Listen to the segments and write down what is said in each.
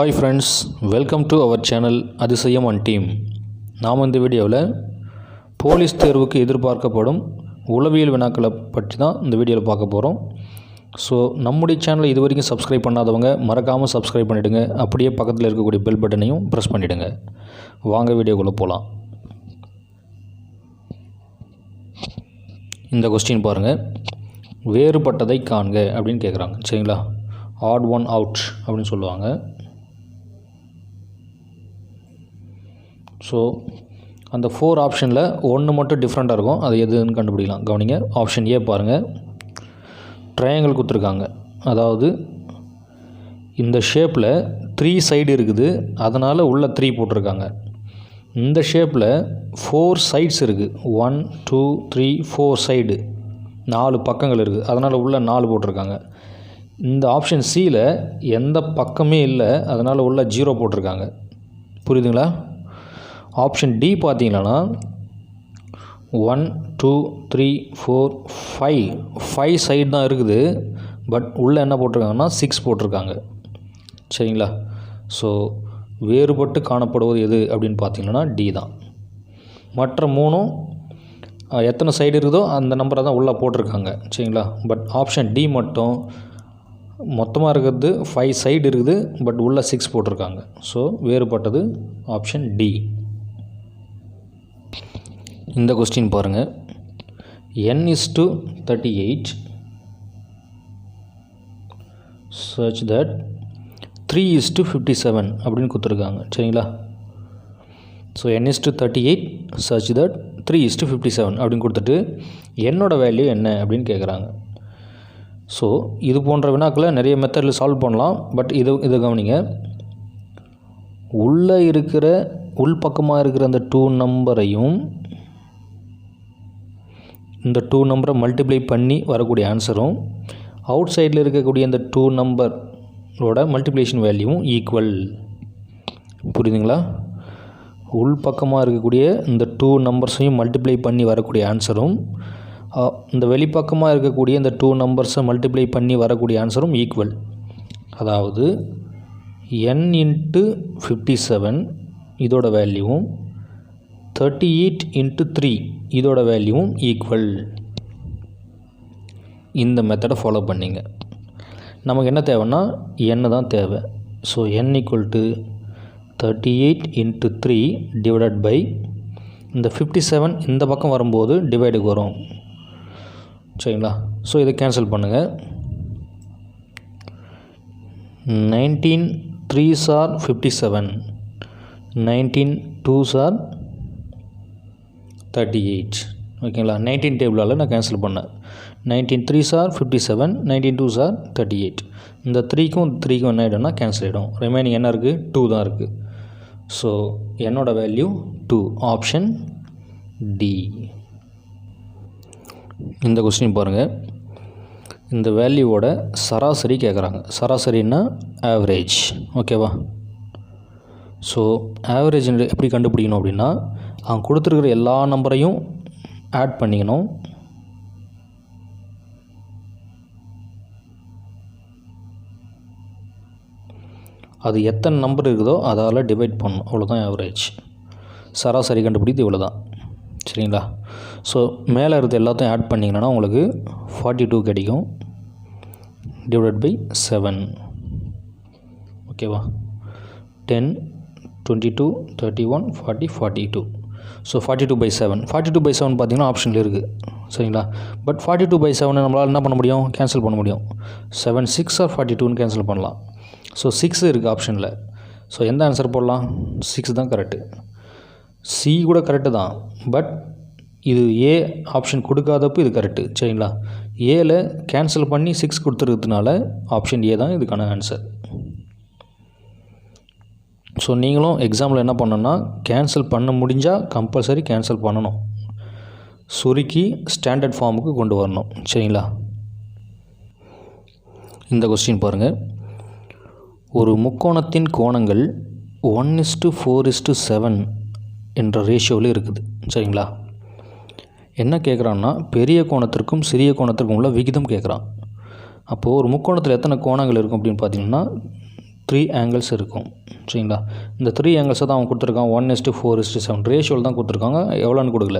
Hi friends, welcome to our channel Adhisayam one team. நாம் இந்த வீடியோவில் போலீஸ் தேர்வுக்கு எதிர்பார்க்கப்படும் உளவியல் வினாக்களை பற்றி தான் இந்த வீடியோவில் பார்க்க போகிறோம். ஸோ நம்முடைய சேனலை இது வரைக்கும் சப்ஸ்கிரைப் பண்ணாதவங்க மறக்காமல் சப்ஸ்கிரைப் பண்ணிவிடுங்க. அப்படியே பக்கத்தில் இருக்கக்கூடிய பெல் பட்டனையும் ப்ரெஸ் பண்ணிவிடுங்க. வாங்க வீடியோக்குள்ளே போகலாம். இந்த கொஸ்டின் பாருங்கள், வேறுபட்டதை காண்க அப்படின்னு கேட்குறாங்க. சரிங்களா, ஆட் ஒன் அவுட் அப்படின்னு சொல்லுவாங்க. ஸோ அந்த 4 ஆப்ஷனில் ஒன்று மட்டும் டிஃப்ரெண்ட்டாக இருக்கும். அது எதுன்னு கண்டுபிடிக்கலாம். கவனிங்க, ஆப்ஷன் ஏ பாருங்கள். ட்ரையாங்கிள் கொடுத்துருக்காங்க. அதாவது இந்த ஷேப்பில் 3 சைடு இருக்குது, அதனால் உள்ள 3 போட்டிருக்காங்க. இந்த ஷேப்பில் 4 சைட்ஸ் இருக்குது. 1 2 3 4 சைடு, 4 பக்கங்கள் இருக்குது, அதனால் உள்ள 4 போட்டிருக்காங்க. இந்த ஆப்ஷன் சியில் எந்த பக்கமே இல்லை, அதனால் உள்ள 0 போட்டிருக்காங்க. புரியுதுங்களா? ஆப்ஷன் டி பார்த்தீங்கன்னா 1 2 3 4 5 சைடு தான் இருக்குது, பட் உள்ளே என்ன போட்டிருக்காங்கன்னா 6 போட்டிருக்காங்க. சரிங்களா? ஸோ வேறுபட்டு காணப்படுவது எது அப்படின்னு பார்த்தீங்கன்னா டி தான். மற்ற 3ம் எத்தனை சைடு இருக்குதோ அந்த நம்பரை தான் உள்ளே போட்டிருக்காங்க. சரிங்களா? பட் ஆப்ஷன் டி மட்டும் மொத்தமாக இருக்கிறது 5 சைடு இருக்குது, பட் உள்ளே 6 போட்டிருக்காங்க. ஸோ வேறுபட்டது ஆப்ஷன் டி. இந்த கொஸ்டின் பாருங்கள், n:38 such that 3:57 அப்படின்னு கொடுத்துருக்காங்க. சரிங்களா? ஸோ n:38 such that 3:57 அப்படின்னு கொடுத்துட்டு என்னோட வேல்யூ என்ன அப்படின்னு கேட்குறாங்க. ஸோ இது போன்ற வினாக்களை நிறைய மெத்தடில் சால்வ் பண்ணலாம். பட் இதை கவனிங்க, உள்ளே இருக்கிற உள்பக்கமாக இருக்கிற அந்த 2 நம்பரையும் இந்த 2 நம்பரை மல்டிப்ளை பண்ணி வரக்கூடிய ஆன்சரும் அவுட் சைடில் இருக்கக்கூடிய இந்த 2 நம்பரோட மல்டிப்ளிகேஷன் வேல்யூவும் ஈக்குவல். புரியுதுங்களா? உள்பக்கமாக இருக்கக்கூடிய இந்த 2 நம்பர்ஸையும் மல்டிப்ளை பண்ணி வரக்கூடிய ஆன்சரும் இந்த வெளிப்பக்கமாக இருக்கக்கூடிய இந்த 2 நம்பர்ஸை மல்டிப்ளை பண்ணி வரக்கூடிய ஆன்சரும் ஈக்குவல். அதாவது n × 57 இதோட வேல்யூவும் 38 × 3 இதோட வேல்யூவும் ஈக்குவல். இந்த மெத்தடை ஃபாலோ பண்ணிங்க. நமக்கு என்ன தேவைன்னா n தான் தேவை. ஸோ n = 38 × 3 டிவைடட் பை இந்த 57 இந்த பக்கம் வரும்போது டிவைடுக்கு வரும். சரிங்களா? ஸோ இதை கேன்சல் பண்ணுங்கள். 19 3s are 57, 19 2s are 38. ஓகேங்களா? 19 டேபிளால் நான் கேன்சல் பண்ணேன். 19 3s are 57, 19 2s are 38. இந்த 3க்கும் 3க்கும் என்ன ஆகிடும்னா கேன்சல் ஆகிடும். ரிமைனிங் என்ன இருக்குது? 2 தான் இருக்குது. ஸோ என்னோட வேல்யூ 2, ஆப்ஷன் டி. இந்த கொஸ்டின் பாருங்கள், இந்த வேல்யூவோட சராசரி கேட்குறாங்க. சராசரின்னா ஆவரேஜ். ஓகேவா? ஸோ ஆவரேஜ் எப்படி கண்டுபிடிக்கணும் அப்படின்னா, அவங்க கொடுத்துருக்கிற எல்லா நம்பரையும் ஆட் பண்ணிக்கணும். அது எத்தனை நம்பர் இருக்குதோ அதால் டிவைட் பண்ணணும். அவ்வளோதான் ஆவரேஜ். சராசரி கண்டுபிடித்து இவ்வளோ தான். சரிங்களா? ஸோ மேலே இருக்கிறது எல்லாத்தையும் ஆட் பண்ணிங்கன்னா உங்களுக்கு 42 கிடைக்கும், டிவைட் பை 7. ஓகேவா? 10 22 31 40 42. ஸோ 42/7. 42/7 பார்த்திங்கன்னா ஆப்ஷனில் இருக்குது. சரிங்களா? பட் 42/7 நம்மளால் என்ன பண்ண முடியும்? கேன்சல் பண்ண முடியும். 7 6 ஆர் 42ன்னு கேன்சல் பண்ணலாம். ஸோ 6 இருக்குது ஆப்ஷனில். ஸோ எந்த ஆன்சர் போடலாம்? 6 தான் கரெக்டு. சி கூட கரெக்டு தான், பட் இது ஏ ஆப்ஷன் கொடுக்காதப்போ இது கரெக்டு. சரிங்களா? ஏல கேன்சல் பண்ணி 6 கொடுத்துருக்கிறதுனால ஆப்ஷன் ஏ தான் இதுக்கான ஆன்சர். ஸோ நீங்களும் எக்ஸாமில் என்ன பண்ணணும்னா, கேன்சல் பண்ண முடிஞ்சால் கம்பல்சரி கேன்சல் பண்ணணும். சுருக்கி ஸ்டாண்டர்ட் ஃபார்முக்கு கொண்டு வரணும். சரிங்களா? இந்த கொஸ்டின் பாருங்கள், ஒரு முக்கோணத்தின் கோணங்கள் 1:4:7 என்ற ரேஷியோவில் இருக்குது. சரிங்களா? என்ன கேட்குறான்னா, பெரிய கோணத்திற்கும் சிறிய கோணத்திற்கும் உள்ள விகிதம் கேட்குறான். அப்போது ஒரு முக்கோணத்தில் எத்தனை கோணங்கள் இருக்கும் அப்படின்னு பார்த்தீங்கன்னா 3 ஆங்கிள்ஸ் இருக்கும். சரிங்களா? இந்த 3 ஆங்கிள்ஸை தான் அவன் கொடுத்துருக்கான். 1:4:7 ரேஷியோவில் தான் கொடுத்துருக்காங்க, எவ்வளோன்னு கொடுக்கல.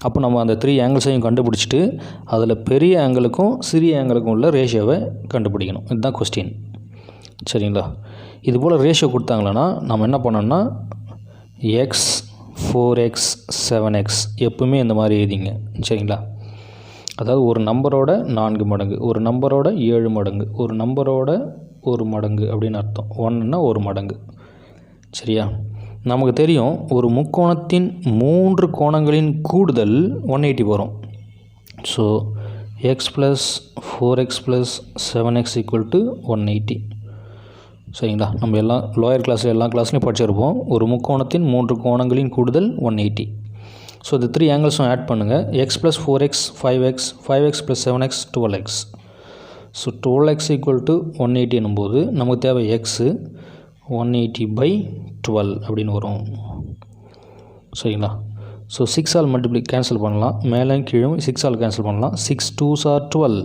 அப்போ நம்ம அந்த 3 ஆங்கிள்ஸையும் கண்டுபிடிச்சிட்டு அதில் பெரிய ஆங்கிளுக்கும் சிறிய ஆங்கிளுக்கும் உள்ள ரேஷியோவை கண்டுபிடிக்கணும். இதுதான் கொஸ்டின். சரிங்களா? இது போல் ரேஷியோ கொடுத்தாங்களன்னா நம்ம என்ன பண்ணோம்னா x 4x 7x எப்பவுமே இந்த மாதிரி எழுதிங்க. சரிங்களா? அதாவது ஒரு நம்பரோட 4 மடங்கு, ஒரு நம்பரோட 7 மடங்கு, ஒரு நம்பரோட 1 மடங்கு அப்படின்னு அர்த்தம். 1ன்னா 1 மடங்கு. சரியா? நமக்கு தெரியும் ஒரு முக்கோணத்தின் 3 கோணங்களின் கூடுதல் 180 வரும். So x + 4x + 7x = 180. சரிங்களா? நம்ம எல்லாம் லோயர் கிளாஸில் எல்லா கிளாஸ்லையும் படிச்சிருப்போம். ஒரு முக்கோணத்தின் 3 கோணங்களின் கூடுதல் 180. ஸோ இந்த 3 ஆங்கிள்ஸும் ஆட் பண்ணுங்கள். x + 4x 5x, 5x + 7x 12x. So 12x = 180 என்னும்போது நமக்கு தேவை x 180/12 அப்படின்னு வரும். சரிங்களா? ஸோ 6 ஆல் மல்டிப்ளை கேன்சல் பண்ணலாம். மேலே கீழும் 6 ஆல் கேன்சல் பண்ணலாம். 6 2s are 12,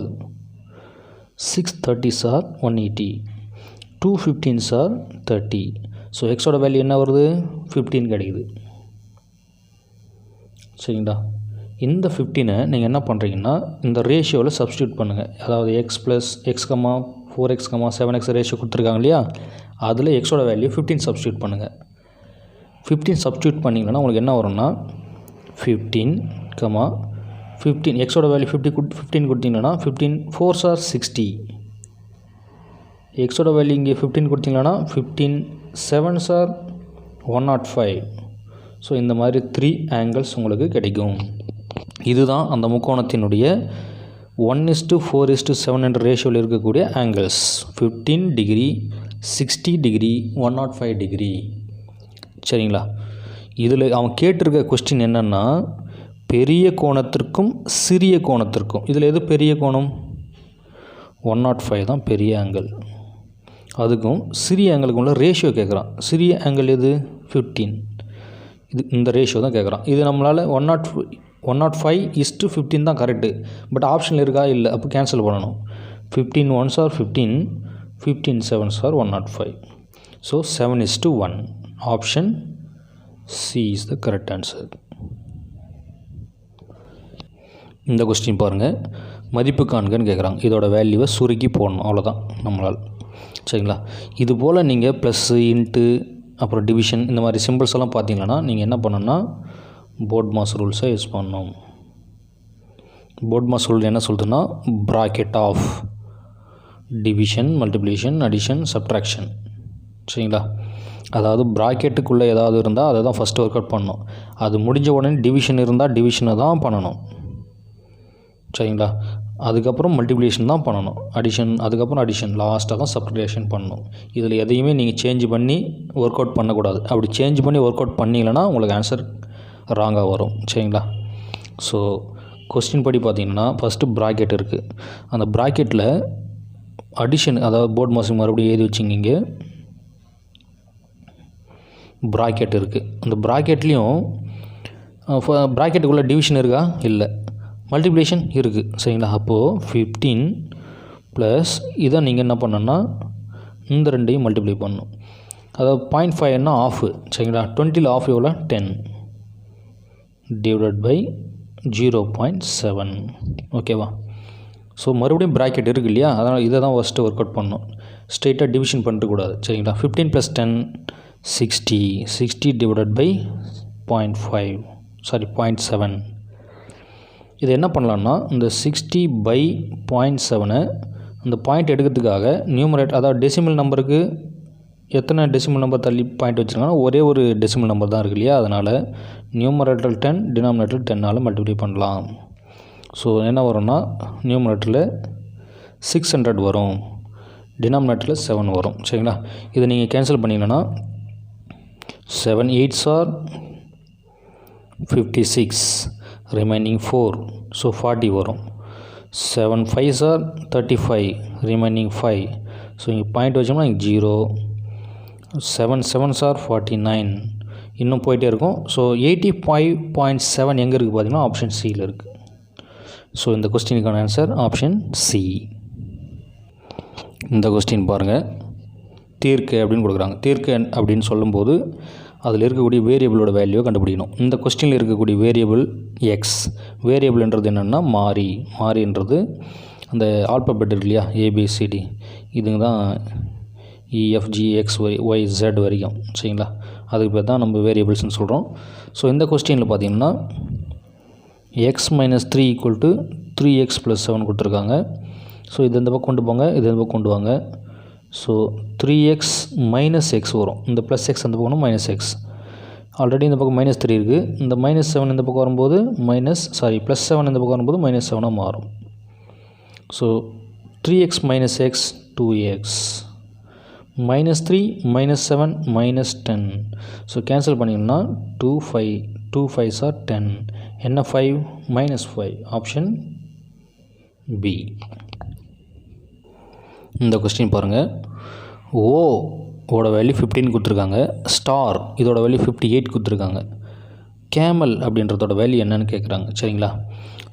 6 30s are 180, 2 15s are 30. So எக்ஸோட வேல்யூ என்ன வருது? 15 கிடைக்குது. சரிங்களா? இந்த 15 நீங்கள் என்ன பண்ணுறீங்கன்னா இந்த ரேஷியோவில் சப்ஸ்டியூட் பண்ணுங்கள். அதாவது x + x, 4x, 7x ratio கொடுத்துருக்காங்க இல்லையா, அதில் எக்ஸோட வேல்யூ 15 சப்ஸ்டியூட் பண்ணுங்கள். 15 சப்ஸ்டியூட் பண்ணிங்கன்னா உங்களுக்கு என்ன வரும்னா 15, 15 எக்ஸோட வேல்யூ 15 கொடுத்தீங்கன்னா 15 4s are 60. எக்ஸோட வேல்யூ இங்கே 15 கொடுத்தீங்கன்னா 15 7s are 105. ஸோ இந்த மாதிரி 3 ஆங்கிள்ஸ் உங்களுக்கு கிடைக்கும். இதுதான் அந்த முக்கோணத்தினுடைய 1:4:7 என்ற ரேஷியோவில் இருக்கக்கூடிய ஆங்கிள்ஸ். 15 degree, 60 degree, 105 degree. சரிங்களா? இதில் அவன் கேட்டிருக்க கொஸ்டின் என்னென்னா பெரிய கோணத்திற்கும் சிறிய கோணத்திற்கும், இதில் எது பெரிய கோணம்? 105 தான் பெரிய ஆங்கிள். அதுக்கும் சிறிய ஆங்கிளுக்கும் உள்ள ரேஷியோ கேட்குறான். சிறிய ஆங்கிள் எது? 15. இந்த ரேஷியோ தான் கேட்குறான். இது நம்மளால் 105:15 தான் கரெக்டு. பட் ஆப்ஷனில் இருக்கா? இல்லை. அப்போ கேன்சல் பண்ணணும். 15 1s are 15, 15 7s are 105. So 7:1. Option C is the correct answer. இந்த கொஸ்டின் பாருங்கள், மதிப்பு காண்கன்னு கேட்குறாங்க. இதோட வேல்யூவை சுருக்கி போடணும், அவ்வளோதான் நம்மளால். சரிங்களா? இது போல் நீங்கள் ப்ளஸ்ஸு, இன்ட்டு, அப்புறம் டிவிஷன் இந்த மாதிரி சிம்பிள்ஸ் எல்லாம் பார்த்தீங்கன்னா நீங்கள் என்ன பண்ணணும்னா போட்மாஸ் ரூல்ஸை யூஸ் பண்ணணும். போட்மாஸ் ரூல் என்ன சொல்லுதுன்னா bracket of division, multiplication, addition, subtraction. சரிங்களா? அதாவது ப்ராக்கெட்டுக்குள்ளே ஏதாவது இருந்தால் அதை தான் ஃபஸ்ட்டு ஒர்க் அவுட் பண்ணணும். அது முடிஞ்ச உடனே டிவிஷன் இருந்தால் டிவிஷனை தான் பண்ணணும். சரிங்களா? அதுக்கப்புறம் மல்டிப்ளிகேஷன் தான் பண்ணணும். அடிஷன், அதுக்கப்புறம் அடிஷன், லாஸ்ட்டாக தான் சப்ட்ராக்ஷன் பண்ணணும். இதில் எதையுமே நீங்கள் சேஞ்ச் பண்ணி ஒர்க் அவுட் பண்ணக்கூடாது. அப்படி சேஞ்ச் பண்ணி ஒர்க் அவுட் பண்ணிங்கன்னா உங்களுக்கு ஆன்சர் ராங்காக வரும். சரிங்களா? ஸோ கொஸ்டின் படி பார்த்தீங்கன்னா ஃபஸ்ட்டு ப்ராக்கெட் இருக்குது. அந்த ப்ராக்கெட்டில் அடிஷன், அதாவது போர்ட் மார்க்ஸ் மறுபடியும் எழுதி வச்சுங்க. ப்ராக்கெட் இருக்குது. அந்த ப்ராக்கெட்லேயும் ப்ராக்கெட்டுக்குள்ளே டிவிஷன் இருக்கா? இல்லை. மல்டிப்ளிகேஷன் இருக்குது. சரிங்களா? அப்போது 15 ப்ளஸ் இதை நீங்கள் என்ன பண்ணணுன்னா இந்த ரெண்டையும் மல்டிப்ளை பண்ணணும். அதாவது 0.5ன்னா ஆஃபு. சரிங்களா? 20ல் ஆஃப் எவ்வளோ? 10 டிவைடட் பை 0.7. ஓகேவா? ஸோ மறுபடியும் ப்ராக்கெட் இருக்குது இல்லையா, அதனால் இதை தான் ஃபஸ்ட்டு ஒர்க் அவுட் பண்ணணும். ஸ்ட்ரெயிட்டாக டிவிஷன் பண்ணிட்டுக்கூடாது. சரிங்களா? 15 + 10 60, 60 டிவைடட் பை 0.7. இது என்ன பண்ணலான்னா இந்த 60/0.7 அந்த பாயிண்ட் எடுக்கிறதுக்காக நியூமரேட், அதாவது டெசிமல் நம்பருக்கு எத்தனை டெசிமல் நம்பர் தள்ளி பாயிண்ட் வச்சுருக்காங்கன்னா ஒரே ஒரு டெசிமல் நம்பர் தான் இருக்கு இல்லையா, அதனால் நியூமரேட்டர் 10, டினாமினேட்டர் 10ஆல் மல்டிப்ளை பண்ணலாம். ஸோ என்ன வரும்னா நியூமரேட்டரில் 600 வரும், டினாமினேட்டரில் 7 வரும். சரிங்களா? இதை நீங்கள் கேன்சல் பண்ணிங்கன்னா 7 8s are 56, ரிமைனிங் 4, ஸோ 40 வரும். 7 5s are 35, ரிமைனிங் 5, ஸோ இங்கே பாயிண்ட் வச்சோம்னா இங்கே 0. 7 7s are 49, இன்னும் போயிட்டே இருக்கும். ஸோ 85.7 எங்கே இருக்குது பார்த்தீங்கன்னா ஆப்ஷன் சியில் இருக்குது. ஸோ இந்த கொஸ்டினுக்கான ஆன்சர் ஆப்ஷன் சி. இந்த கொஸ்டின் பாருங்கள், தீர்க்க அப்படின்னு கொடுக்குறாங்க. தீர்க்க அப்படின்னு சொல்லும்போது அதில் இருக்கக்கூடிய வேரியபிளோட வேல்யூவை கண்டுபிடிக்கணும். இந்த கொஸ்டினில் இருக்கக்கூடிய வேரியபிள் எக்ஸ். வேரியபிள்ன்றது என்னென்னா மாறின்றது அந்த ஆல்பபெட் இருக்கு இல்லையா, ஏபிசிடி, இதுங்க தான் இஎஃப்ஜி எக்ஸ் ஒய் ஜெட் வரைக்கும். சரிங்களா, அதுக்கு பேர் தான் நம்ம வேரியபிள்ஸ்னு சொல்கிறோம். ஸோ இந்த கொஸ்டினில் பார்த்தீங்கன்னா X minus 3 equal to 3x + 7 கொடுத்துருக்காங்க. ஸோ இது இந்த பக்கம் கொண்டு போங்க, இது இந்த பக்கம் கொண்டு வாங்க. ஸோ 3x - x வரும். இந்த ப்ளஸ் எக்ஸ் அந்த பக்கம் -x. ஆல்ரெடி இந்த பக்கம் -3 இருக்குது. இந்த -7 இந்த பக்கம் வரும்போது +7 இந்த பக்கம் வரும்போது -7 மாறும். So 3x - x 2x, -3 -7 -10. So cancel பண்ணிங்கன்னா 2 5s are 10. என்ன 5 -5, ஆப்ஷன் பி. இந்த கொஸ்டின் பாருங்கள். ஓட வேல்யூ 15 கொடுத்துருக்காங்க. ஸ்டார் இதோட வேல்யூ 58 கொடுத்துருக்காங்க. கேமல் அப்படின்றதோட வேல்யூ என்னன்னு கேட்குறாங்க. சரிங்களா,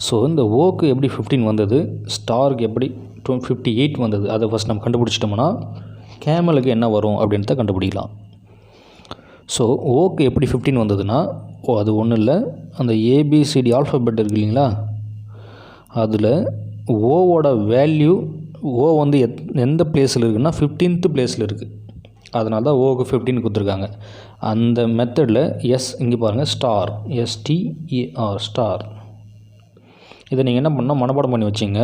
ஸோ இந்த ஓக்கு எப்படி 15 வந்தது, ஸ்டாருக்கு எப்படி 58 வந்தது, அதை ஃபஸ்ட் நம்ம கண்டுபிடிச்சிட்டோம்னா கேமலுக்கு என்ன வரும் அப்படின்றத கண்டுபிடிக்கலாம். ஸோ ஓக்கு எப்படி 15 வந்ததுன்னா, அது ஒன்றும் இல்லை, அந்த ஏபிசிடி ஆல்ஃபபெட் இருக்குது இல்லைங்களா, அதில் ஓவோட வேல்யூ ஓ வந்து எந்த பிளேஸில் இருக்குன்னா 15th பிளேஸில் இருக்குது. அதனால தான் ஓக்கு 15 கொடுத்துருக்காங்க. அந்த மெத்தடில் இங்கே பாருங்கள், ஸ்டார், STAR ஸ்டார். இதை நீங்கள் என்ன பண்ணால் மனப்பாடம் பண்ணி வச்சிங்க,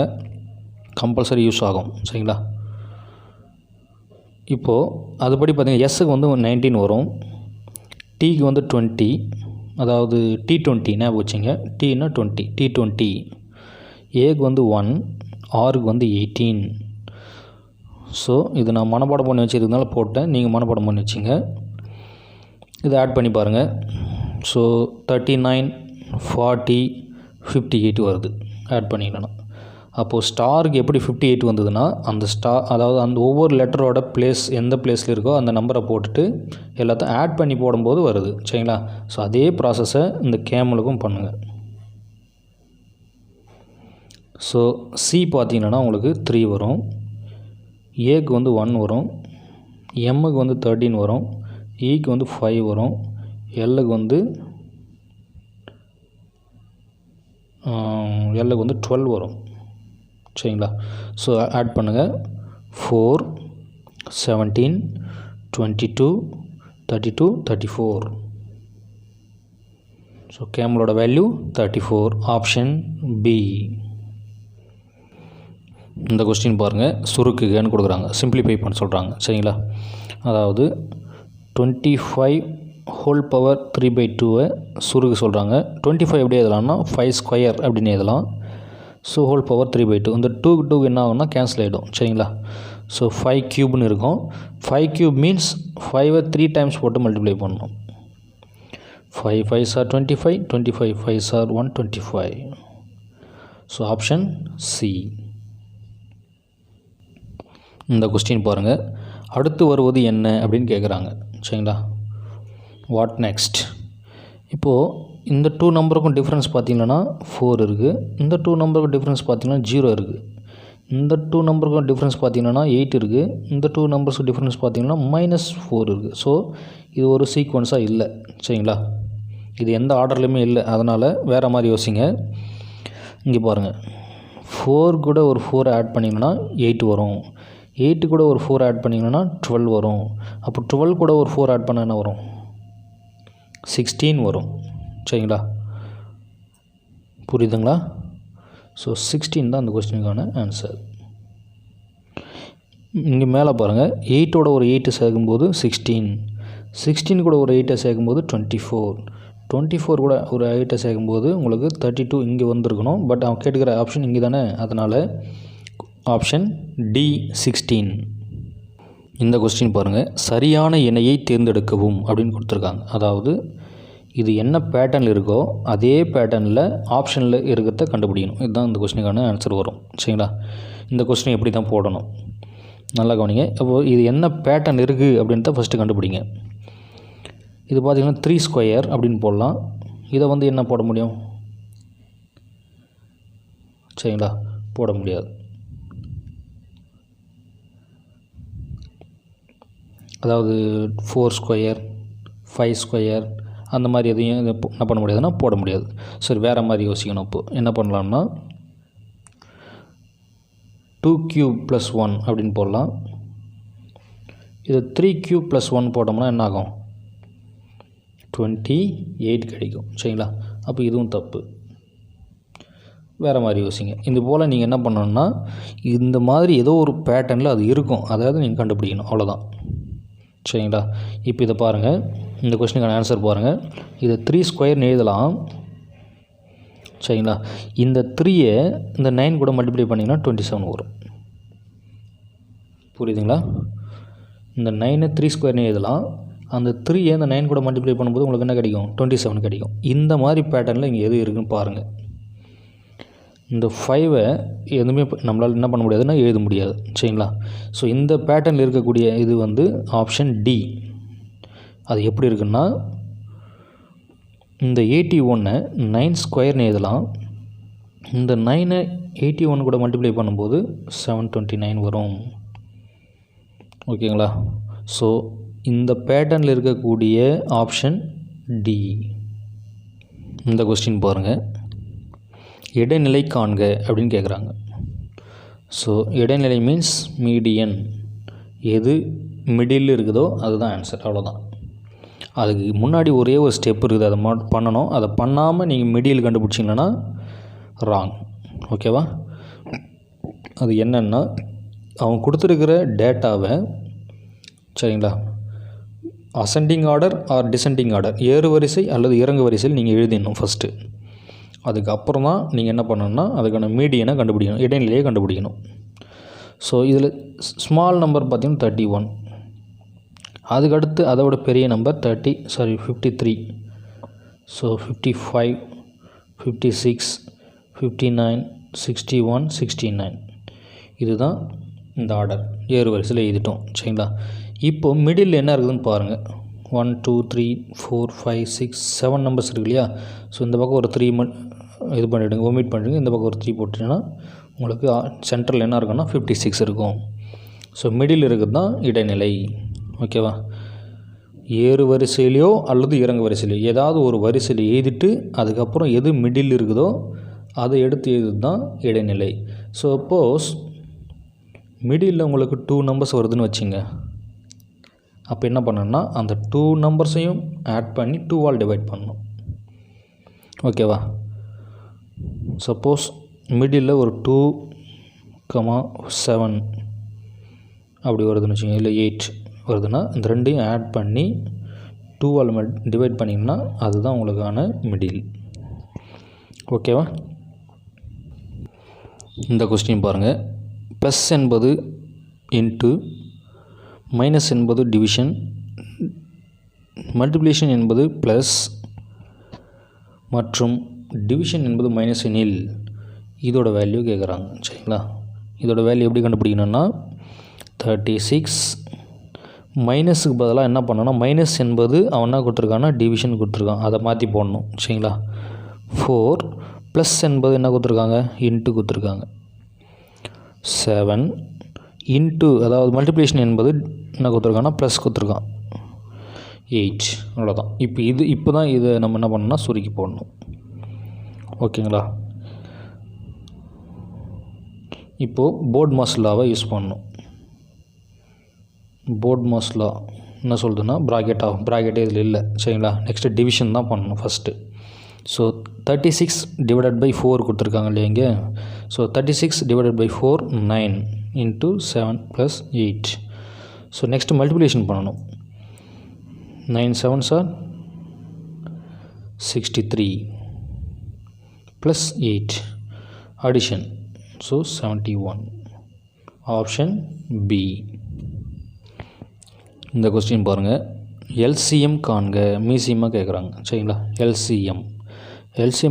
கம்பல்சரி யூஸ் ஆகும். சரிங்களா, இப்போது அதுபடி பார்த்திங்கன்னா எஸ்ஸுக்கு வந்து 19 வரும், டிக்கு வந்து 20, அதாவது T20 ஞாபகம் வச்சுங்க, டீனா 20, T20. ஏக்கு வந்து 1, ஆருக்கு வந்து 18. ஸோ இது நான் மனப்பாடம் பண்ணி வச்சுருக்கனால போட்டேன், நீங்கள் மனப்பாடம் பண்ணி வச்சுங்க. இதை ஆட் பண்ணி பாருங்கள். ஸோ 39, 40, 58 வருது. ஆட் பண்ணிக்கலாம். அப்போது ஸ்டாருக்கு எப்படி 58 வந்ததுன்னா, அந்த அதாவது அந்த ஒவ்வொரு லெட்டரோட பிளேஸ் எந்த பிளேஸில் இருக்கோ அந்த நம்பரை போட்டுட்டு எல்லாத்தையும் ஆட் பண்ணி போடும்போது வருது. சரிங்களா, ஸோ அதே ப்ராசஸை இந்த கேமலுக்கும் பண்ணுங்கள். ஸோ சி பார்த்தீங்கன்னா உங்களுக்கு 3 வரும், ஏக்கு வந்து 1 வரும், எம்முக்கு வந்து 13 வரும், ஈக்கு வந்து 5 வரும், எல்லுக்கு வந்து 12 வரும். சரிங்களா, ஸோ ஆட் பண்ணுங்கள். 4, 17, 22, 32, 34. ஸோ கேமலோட வேல்யூ 34, ஆப்ஷன் பி. இந்த கொஸ்டின் பாருங்கள், சுருக்குகன்னு கொடுக்குறாங்க, சிம்பிளிஃபை பண்ண சொல்கிறாங்க. சரிங்களா, அதாவது 25 ஹோல் பவர் 3/2 சுருகு சொல்கிறாங்க. 25 எப்படி எழுதலாம்னா 5 ஸ்கொயர் அப்படின்னு எழுதலாம். So whole power 3/2. இந்த 2 என்ன ஆகும்னா கேன்சல் ஆகிடும். சரிங்களா, ஸோ 5 க்யூப்னு இருக்கும். 5 க்யூப் மீன்ஸ் 5 3 டைம்ஸ் போட்டு மல்டிப்ளை பண்ணணும். 5 5s are 25, 25 5s are 125. So option C. இந்த கொஸ்டின் பாருங்கள், அடுத்து வருவது என்ன அப்படின்னு கேட்குறாங்க. சரிங்களா, வாட் நெக்ஸ்ட். இப்போது இந்த 2 நம்பருக்கும் டிஃப்ரென்ஸ் பார்த்திங்கன்னா 4 இருக்குது. இந்த 2 நம்பருக்கும் டிஃப்ரென்ஸ் பார்த்திங்கன்னா 0 இருக்குது. இந்த 2 நம்பருக்கும் டிஃப்ரென்ஸ் பார்த்திங்கன்னா 8 இருக்குது. இந்த 2 நம்பர்ஸுக்கு டிஃப்ரென்ஸ் பார்த்திங்கன்னா -4 இருக்குது. ஸோ இது ஒரு சீக்வன்ஸாக இல்லை. சரிங்களா, இது எந்த ஆர்டர்லையுமே இல்லை. அதனால் வேறு மாதிரி யோசிங்க. இங்கே பாருங்கள், 4 கூட ஒரு 4 ஆட் பண்ணிங்கன்னா 8 வரும். 8 கூட ஒரு 4 ஆட் பண்ணிங்கன்னா 12 வரும். அப்போ 12 கூட ஒரு 4 ஆட் பண்ணால் என்ன வரும்? 16 வரும். சரிங்களா, புரியுதுங்களா? ஸோ 16 தான் அந்த கொஸ்டினுக்கான ஆன்சர். இங்கே மேலே பாருங்கள், 8ஓட ஒரு 8 சேர்க்கும்போது 16, 16 கூட ஒரு 8 சேர்க்கும்போது 24, 24 கூட ஒரு 8 சேர்க்கும்போது உங்களுக்கு 32 இங்கே வந்திருக்கணும். பட் அவன் கேட்டுக்கிற ஆப்ஷன் இங்கே தானே, அதனால் ஆப்ஷன் டி 16. இந்த கொஸ்டின் பாருங்கள், சரியான இணையை தேர்ந்தெடுக்கவும் அப்படின்னு கொடுத்துருக்காங்க. அதாவது இது என்ன பேட்டர்னில் இருக்கோ அதே பேட்டர்னில் ஆப்ஷனில் இருக்கிறத கண்டுபிடிக்கணும். இதுதான் இந்த கொஸ்டினுக்கான ஆன்சர் வரும். சரிங்களா, இந்த கொஸ்டின் எப்படி தான் போடணும் நல்லா கவனிங்க. அப்போது இது என்ன பேட்டர்ன் இருக்குது அப்படின்றத ஃபஸ்ட்டு கண்டுபிடிங்க. இது பார்த்திங்கன்னா 3 ஸ்கொயர் அப்படின்னு போடலாம். இதை வந்து என்ன போட முடியும்? சரிங்களா, போட முடியாது. அதாவது 4 ஸ்கொயர் 5 ஸ்கொயர் அந்த மாதிரி எதையும் என்ன பண்ண முடியாதுன்னா போட முடியாது. சரி, வேறு மாதிரி யோசிக்கணும். இப்போது என்ன பண்ணலாம்னா 2 cube + 1 அப்படின்னு போடலாம். இது 3 cube + 1 போட்டோம்னா என்ன ஆகும்? 28 கிடைக்கும். சரிங்களா? அப்போ இதுவும் தப்பு. வேறு மாதிரி யோசிங்க. இது போல் நீங்கள் என்ன பண்ணணுன்னா இந்த மாதிரி ஏதோ ஒரு பேட்டர்னில் அது இருக்கும், அதாவது நீங்கள் கண்டுபிடிக்கணும், அவ்வளோதான். சரிங்களா? இப்போ இதை பாருங்கள், இந்த கொஸ்டினுக்கான ஆன்சர் பாருங்கள். இதை 3 ஸ்கொயர்னு எழுதலாம். சரிங்களா? இந்த 3யை இந்த 9 கூட மல்டிப்ளை பண்ணிங்கன்னா 27 வரும். புரியுதுங்களா? இந்த 9 3 ஸ்கொயர்னு எழுதலாம். அந்த 3யை இந்த 9 கூட மல்டிப்ளை பண்ணும்போது உங்களுக்கு என்ன கிடைக்கும்? 27 கிடைக்கும். இந்த மாதிரி பேட்டர்னில் இங்கே எது இருக்குதுன்னு பாருங்கள். இந்த 5வை எதுவுமே நம்மளால் என்ன பண்ண முடியாதுன்னா எழுத முடியாது. சரிங்களா? ஸோ இந்த பேட்டர்னில் இருக்கக்கூடிய இது வந்து ஆப்ஷன் டி. அது எப்படி இருக்குன்னா, இந்த 81 9 ஸ்கொயர்னு எழுதலாம். இந்த 9 81 கூட மல்டிப்ளை பண்ணும்போது 729 வரும். ஓகேங்களா? ஸோ இந்த பேட்டர்னில் இருக்கக்கூடிய ஆப்ஷன் டி. இந்த கொஸ்டின் பாருங்கள், இடைநிலை காண்க அப்படின்னு கேட்குறாங்க. ஸோ இடைநிலை மீன்ஸ் மீடியன். எது மிடில் இருக்குதோ அதுதான் ஆன்சர், அவ்வளோதான். அதுக்கு முன்னாடி ஒரே ஒரு ஸ்டெப் இருக்குது, அதை பண்ணணும். அதை பண்ணாமல் நீங்கள் மிடில் கண்டுபிடிச்சிங்கன்னா ராங். ஓகேவா? அது என்னென்னா, அவங்க கொடுத்துருக்கிற டேட்டாவை, சரிங்களா, ascending order or descending order, ஏறு வரிசை அல்லது இறங்கு வரிசையில் நீங்கள் எழுதிடணும் ஃபஸ்ட்டு. அதுக்கப்புறம் தான் நீங்கள் என்ன பண்ணணும்னா அதுக்கான மீடியனை கண்டுபிடிக்கணும், இடைநிலையை கண்டுபிடிக்கணும். ஸோ இதில் ஸ்மால் நம்பர் பார்த்திங்கன்னா 31. அதுக்கடுத்து அதோட பெரிய நம்பர் 53. ஸோ 55, 56, 59, 61, 69. இதுதான் இந்த ஆர்டர், ஏறு வரிசையில் எழுதிட்டோம். சரிங்களா? இப்போது மிடில் என்ன இருக்குதுன்னு பாருங்கள். 1 2 3 4 5 6 7 நம்பர்ஸ் இருக்கு இல்லையா? ஸோ இந்த பக்கம் ஒரு 3 இது பண்ணிவிடுங்க, ஒமிட் பண்ணிவிடுங்க. இந்த பக்கம் ஒரு 3 போட்டிங்கன்னா உங்களுக்கு சென்ட்ரல் என்ன இருக்குன்னா 56 இருக்கும். ஸோ மிடில் இருக்குது தான் இடைநிலை. ஓகேவா? ஏறு வரிசையிலையோ அல்லது இறங்கு வரிசையிலையோ ஏதாவது ஒரு வரிசையில் எழுதிட்டு அதுக்கப்புறம் எது மிடில் இருக்குதோ அதை எடுத்து எழுதுது தான் இடைநிலை. ஸோ சப்போஸ் மிடில் உங்களுக்கு 2 நம்பர்ஸ் வருதுன்னு வச்சுங்க. அப்போ என்ன பண்ணணும்னா அந்த 2 நம்பர்ஸையும் ஆட் பண்ணி 2ஆல் டிவைட் பண்ணணும். ஓகேவா? சப்போஸ் மிடில் ஒரு 2,7 அப்படி வருதுன்னு வச்சுக்கோங்க, இல்லை 8 வருதுன்னா இந்த ரெண்டையும் ஆட் பண்ணி 2ஆல் டிவைட் பண்ணிங்கன்னா அதுதான் உங்களுக்கான மிடில். ஓகேவா? இந்த கொஸ்டின் பாருங்கள். ப்ளஸ் என்பது இன்ட்டு, மைனஸ் என்பது டிவிஷன், மல்டிப்ளிகேஷன் என்பது ப்ளஸ் மற்றும் டிவிஷன் என்பது மைனஸ் எனில் இதோட வேல்யூ கேட்குறாங்க. சரிங்களா? இதோட வேல்யூ எப்படி கண்டுபிடிக்கணும்னா 36 மைனஸுக்கு பதிலாக என்ன பண்ணணும்னா மைனஸ் என்பது அவன் என்ன கொடுத்துருக்கான்னா டிவிஷன் கொடுத்துருக்கான், அதை மாற்றி போடணும். சரிங்களா? 4 ப்ளஸ் என்பது என்ன கொடுத்துருக்காங்க? இன்ட்டு கொடுத்துருக்காங்க. 7 இன்ட்டு, அதாவது மல்டிப்ளிகேஷன் என்பது என்ன கொடுத்துருக்காங்கன்னா ப்ளஸ் கொடுத்துருக்கான் 8. அவ்வளோதான். இப்போ தான் இதை நம்ம என்ன பண்ணணும்னா சுருக்கி போடணும். ஓகேங்களா? இப்போது போர்ட் மாஸ் லாவை யூஸ் பண்ணணும். போர்ட் மாஸ் லா என்ன சொல்லுதுன்னா ப்ராக்கெட்டே இதில் இல்லை. சரிங்களா? நெக்ஸ்ட்டு டிவிஷன் தான் பண்ணணும் ஃபஸ்ட்டு. ஸோ 36 டிவைடட் பை 4 கொடுத்துருக்காங்க இல்லையா இங்கே? So 36 divided by 4 9 into 7 + 8. So next multiplication பண்ணணும். 9 7s are 63 + 8 addition, so 71. Option B. இந்த கொஸ்டின் பாருங்கள். எல்சிஎம் காண்க, மீசியமாக கேட்குறாங்க. சரிங்களா? எல்சிஎம்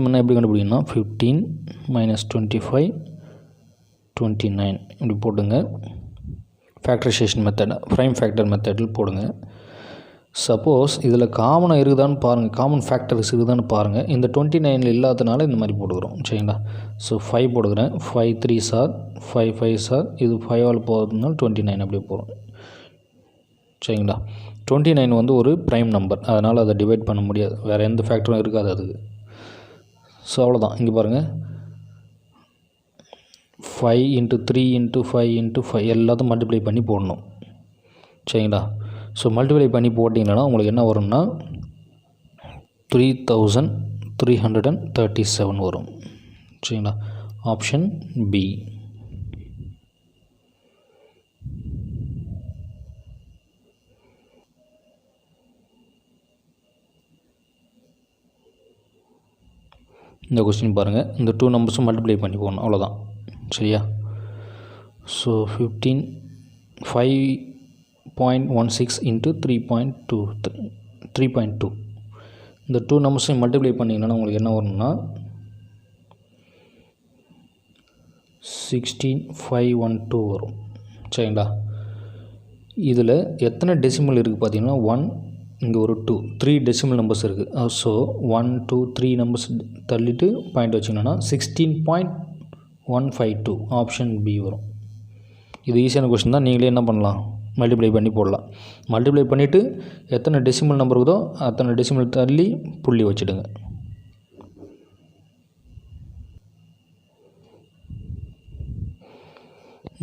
என்ன எப்படி கண்டுபிடிக்கணும்னா 15 - 25 29 இப்படி போட்டுங்க. ஃபேக்டரைசேஷன் மெத்தட், ப்ரைம் ஃபேக்டர் மெத்தடில் போடுங்க. சப்போஸ் இதில் காமனாக இருக்குதான்னு பாருங்கள், காமன் ஃபேக்டர்ஸ் இருக்குதான்னு பாருங்கள். இந்த 29 இல்லாதனால இந்த மாதிரி போட்டுக்கிறோம். சரிங்களா? So 5 போடுக்கிறேன். 5 3s are 5 5s are இது 5ஆல் போகிறதுனால 29 அப்படியே போகிறோம். சரிங்களா. 29 வந்து ஒரு ப்ரைம் நம்பர், அதனால் அதை டிவைட் பண்ண முடியாது, வேறு எந்த ஃபேக்டரும் இருக்காது அதுக்கு. ஸோ அவ்வளோதான். இங்கே பாருங்கள், 5 × 3 × 5 × 5 எல்லாத்தையும் மல்டிப்ளை பண்ணி போடணும், சரிங்களா. ஸோ மல்டிப்ளை பண்ணி போட்டிங்கன்னா உங்களுக்கு என்ன வரும்னா 3337 வரும், சரிங்களா. Option B. இந்த கொஸ்டின் பாருங்கள், இந்த 2 நம்பர்ஸும் மல்டிப்ளை பண்ணி போடணும், அவ்வளோதான், சரியா. ஸோ 5.16 × 3.2 இந்த 2 நம்பர்ஸையும் மல்டிப்ளை பண்ணிங்கன்னா உங்களுக்கு என்ன வரும்னா 16512 வரும், சரிங்களா. இதில் எத்தனை டெசிமல் இருக்குது பார்த்தீங்கன்னா 1, இங்கே ஒரு 2, 3 டெசிமல் நம்பர்ஸ் இருக்குது. ஸோ 1, 2, 3 நம்பர்ஸ் தள்ளிட்டு பாயிண்ட் வச்சிங்கன்னா 16.152 ஆப்ஷன் பி வரும். இது ஈஸியான கொஸ்டின் தான், நீங்களே என்ன பண்ணலாம், மல்டிப்ளை பண்ணி போடலாம். மல்டிப்ளை பண்ணிவிட்டு எத்தனை டெசிமல் நம்பர் இருக்குதோ அத்தனை டெசிமல் தள்ளி புள்ளி வச்சுடுங்க.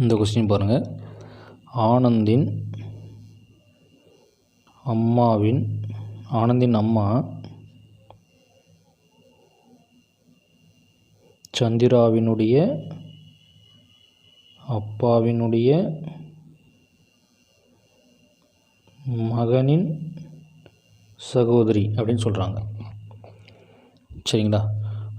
இந்த கொஸ்டின் பாருங்கள், ஆனந்தின் அம்மா சந்திராவினுடைய அப்பாவினுடைய மகனின் சகோதரி அப்படின்னு சொல்கிறாங்க, சரிங்களா.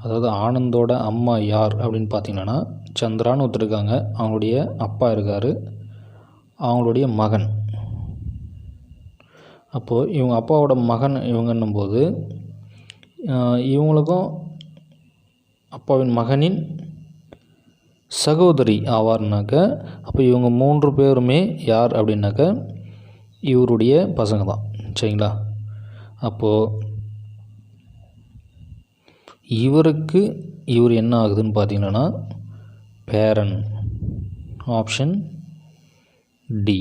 அதாவது ஆனந்தோட அம்மா யார் அப்படின்னு பார்த்தீங்கன்னா சந்திரான்னு ஒருத்தருக்காங்க, அவங்களுடைய அப்பா இருக்கார், அவங்களுடைய மகன். அப்போது இவங்க அப்பாவோட மகன் இவங்கன்னும் போது இவங்களுக்கும் அப்பாவின் மகனின் சகோதரி ஆவார்னாக்க, அப்போ இவங்க 3 பேருமே யார் அப்படின்னாக்க இவருடைய பசங்க தான், சரிங்களா. அப்போது இவர் என்ன ஆகுதுன்னு பார்த்தீங்கன்னா பேரன், ஆப்ஷன் டி.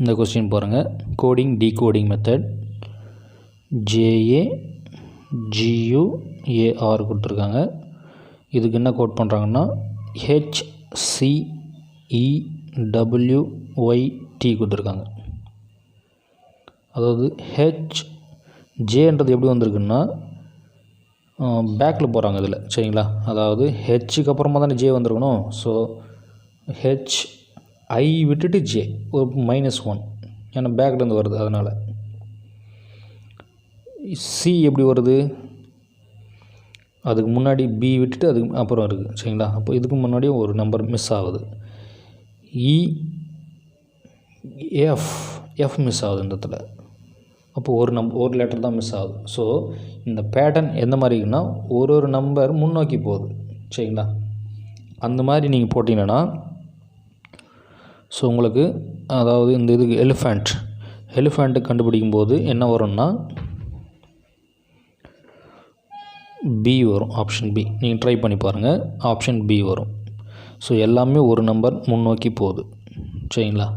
இந்த கொஸ்டின் பாருங்கள், கோடிங் டீகோடிங் மெத்தட் JAGUAR கொடுத்துருக்காங்க. இதுக்கு என்ன கோட் பண்ணுறாங்கன்னா HCEWYT கொடுத்துருக்காங்க. அதாவது ஜேன்றது எப்படி வந்திருக்குன்னா பேக்கில் போகிறாங்க இதில், சரிங்களா. அதாவது ஹெச்சுக்கு அப்புறமா தானே ஜே வந்திருக்கணும். ஸோ HI விட்டுட்டு ஜே ஒரு -1, ஏன்னா பேக்லேருந்து வருது அதனால். சி எப்படி வருது, அதுக்கு முன்னாடி பி விட்டுட்டு அதுக்கு அப்புறம் இருக்குது, சரிங்களா. அப்போ இதுக்கு முன்னாடியும் ஒரு நம்பர் மிஸ் ஆகுது. எஃப் மிஸ் ஆகுது இந்த இடத்துல. அப்போது ஒரு லெட்டர் தான் மிஸ் ஆகுது. ஸோ இந்த பேட்டர்ன் எந்த மாதிரின்னா ஒரு நம்பர் முன்னோக்கி போகுது, சரிங்களா. அந்த மாதிரி நீங்கள் போட்டிங்கன்னா ஸோ உங்களுக்கு அதாவது இந்த இதுக்கு எலிஃபேண்ட்டு கண்டுபிடிக்கும் போது என்ன வரும்னா பி வரும், ஆப்ஷன் பி. நீங்கள் ட்ரை பண்ணி பாருங்கள், ஆப்ஷன் பி வரும். ஸோ எல்லாமே ஒரு நம்பர் முன்னோக்கி போகுது, சரிங்களா.